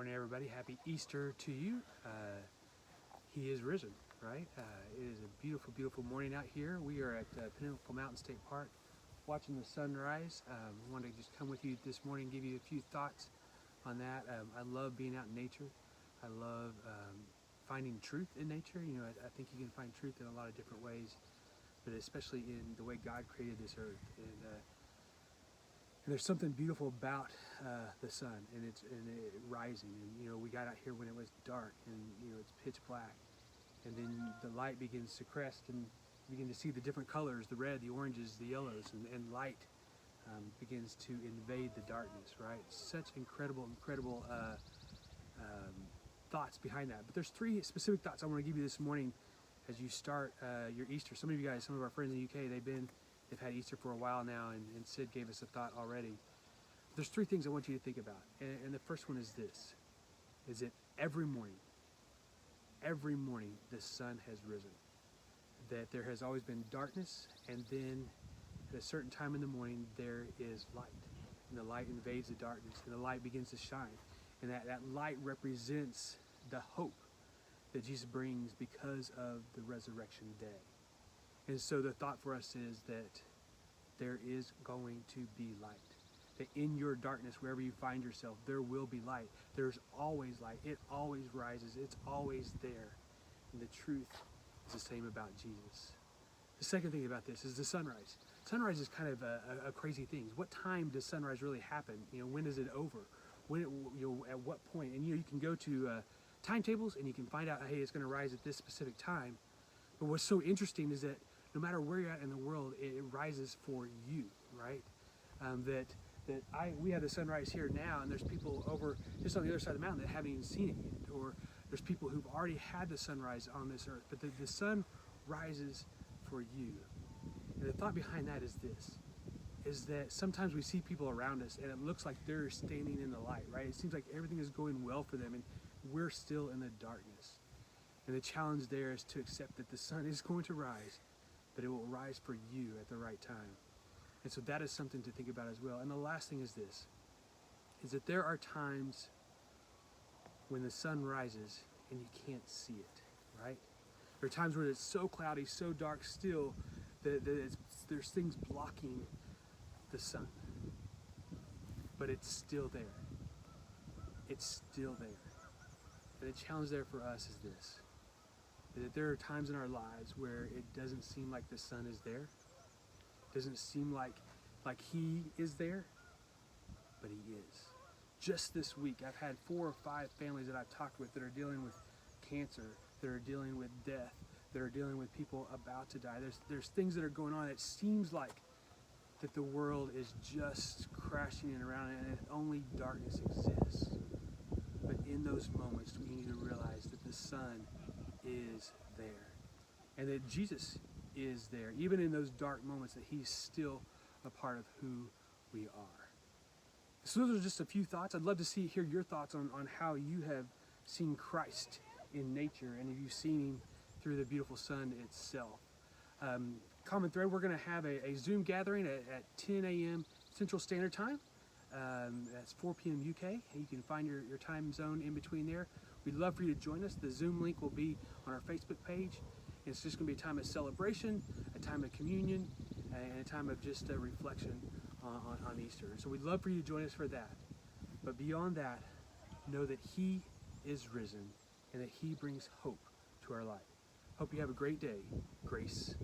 morning, everybody. Happy Easter to you. He is risen, right? It is a beautiful, beautiful morning out here. We are at Pinnacle Mountain State Park watching the sunrise. I wanted to just come with you this morning and give you a few thoughts on that. I love being out in nature. I love finding truth in nature. You know, I think you can find truth in a lot of different ways, but especially in the way God created this earth. And there's something beautiful about the sun and it rising. And you know, we got out here when it was dark and you know it's pitch black, and then the light begins to crest and you begin to see the different colors: the red, the oranges, the yellows, and light begins to invade the darkness. Right? Such incredible thoughts behind that. But there's three specific thoughts I want to give you this morning as you start your Easter. Some of you guys, some of our friends in the UK, they've had Easter for a while now, and Sid gave us a thought already. There's three things I want you to think about. And the first one is this, is that every morning, the sun has risen. That there has always been darkness, and then at a certain time in the morning, there is light. And the light invades the darkness, and the light begins to shine. And that light represents the hope that Jesus brings because of the resurrection day. And so the thought for us is that there is going to be light. That in your darkness, wherever you find yourself, there will be light. There's always light. It always rises. It's always there. And the truth is the same about Jesus. The second thing about this is the sunrise. Sunrise is kind of a crazy thing. What time does sunrise really happen? You know, when is it over? When, at what point? And you can go to timetables and you can find out, hey, it's going to rise at this specific time. But what's so interesting is that no matter where you're at in the world, it rises for you, right? We have the sunrise here now, and there's people over just on the other side of the mountain that haven't even seen it yet, or there's people who've already had the sunrise on this earth, but the sun rises for you. And the thought behind that is this, is that sometimes we see people around us and it looks like they're standing in the light, right? It seems like everything is going well for them and we're still in the darkness. And the challenge there is to accept that the sun is going to rise, but it will rise for you at the right time. And so that is something to think about as well. And the last thing is this, is that there are times when the sun rises and you can't see it, right? There are times where it's so cloudy, so dark still, that there's things blocking the sun. But it's still there. It's still there. And the challenge there for us is this, that there are times in our lives where it doesn't seem like the sun is there. It doesn't seem like he is there, but he is. Just this week, I've had 4 or 5 families that I've talked with that are dealing with cancer, that are dealing with death, that are dealing with people about to die. There's things that are going on. It seems like that the world is just crashing in around it and only darkness exists. But in those moments, we need to realize that the sun is there and that Jesus is there. Even in those dark moments, that he's still a part of who we are. So those are just a few thoughts. I'd love to hear your thoughts on how you have seen Christ in nature and have you seen him through the beautiful sun itself. Common thread, we're going to have a Zoom gathering at 10 a.m. Central Standard Time. That's 4 p.m. UK. You can find your time zone in between there. We'd love for you to join us. The Zoom link will be on our Facebook page. It's just going to be a time of celebration, a time of communion, and a time of just reflection on Easter. So we'd love for you to join us for that. But beyond that, know that he is risen and that he brings hope to our life. Hope you have a great day. Grace